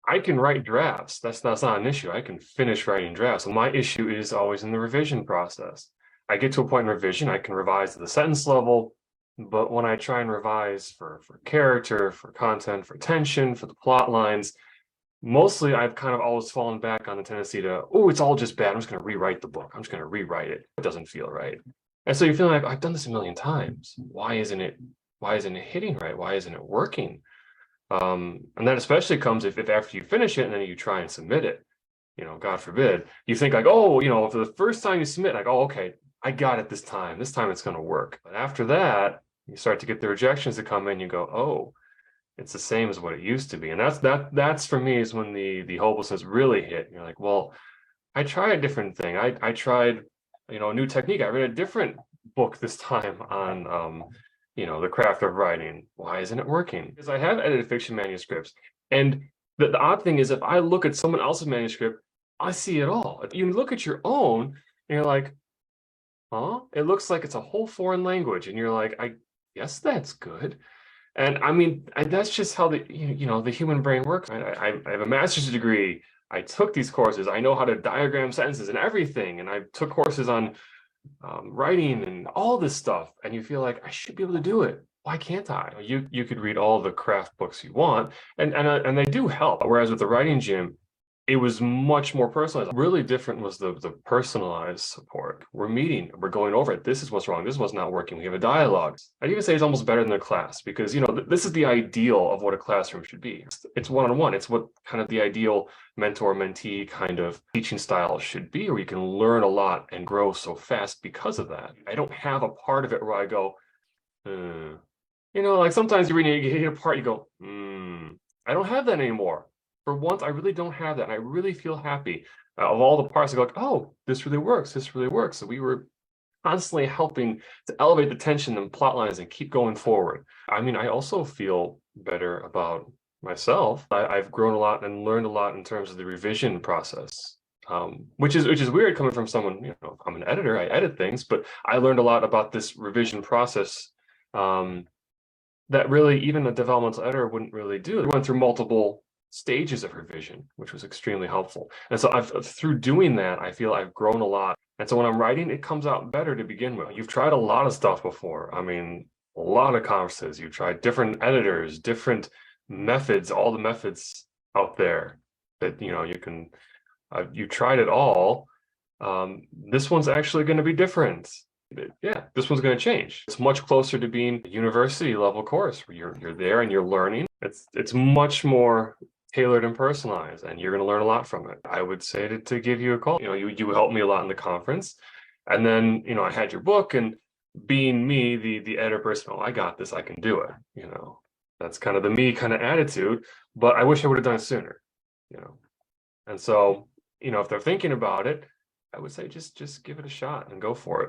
I can write drafts. That's not an issue. I can finish writing drafts. And my issue is always in the revision process. I get to a point in revision, I can revise to the sentence level, but when I try and revise for character, for content, for tension, for the plot lines, mostly I've kind of always fallen back on the tendency to, oh, it's all just bad. I'm just going to rewrite the book. I'm just going to rewrite it. It doesn't feel right. And so you feel like I've done this a million times. Why isn't it hitting right? Why isn't it working? And that especially comes if after you finish it and then you try and submit it, God forbid, you think like, oh, for the first time you submit, like, oh, okay, I got it this time. This time it's going to work. But after that, you start to get the rejections that come in. You go, oh, it's the same as what it used to be. And that's for me is when the hopelessness really hit. You're like, well, I tried a different thing. I tried, a new technique. I read a different book this time on the craft of writing. Why isn't it working? Because I have edited fiction manuscripts. And the odd thing is if I look at someone else's manuscript, I see it all. You look at your own and you're like, huh? It looks like it's a whole foreign language. And you're like, I guess that's good. And I mean, that's just how the human brain works. I have a master's degree. I took these courses. I know how to diagram sentences and everything. And I took courses on writing and all this stuff. And you feel like I should be able to do it. Why can't I? You could read all the craft books you want, and they do help. Whereas with the writing gym, it was much more personalized. Really different was the personalized support. We're meeting, we're going over it. This is what's wrong. This is what's not working. We have a dialogue. I'd even say it's almost better than a class because, this is the ideal of what a classroom should be. It's one-on-one. It's what kind of the ideal mentor-mentee kind of teaching style should be, where you can learn a lot and grow so fast because of that. I don't have a part of it where I go, like sometimes you're reading, you hit a part, you go, I don't have that anymore. For once, I really don't have that. And I really feel happy. Of all the parts, I go like, oh, this really works. This really works. So we were constantly helping to elevate the tension and plot lines and keep going forward. I mean, I also feel better about myself. I've grown a lot and learned a lot in terms of the revision process, which is weird coming from someone, I'm an editor, I edit things, but I learned a lot about this revision process that really even a developmental editor wouldn't really do. They went through multiple stages of revision, which was extremely helpful. And so through doing that, I feel I've grown a lot. And so when I'm writing, it comes out better to begin with. You've tried a lot of stuff before. I mean, a lot of conferences. You've tried different editors, different methods, all the methods out there that, you can, you tried it all. This one's actually going to be different. Yeah, this one's going to change. It's much closer to being a university level course where you're there and you're learning. It's much more tailored and personalized, and you're going to learn a lot from it. I would say to give you a call. You helped me a lot in the conference, and then I had your book, and being me, the editor person, oh, I got this, I can do it. That's kind of the me kind of attitude. But I wish I would have done it sooner. And so if they're thinking about it, I would say just give it a shot and go for it.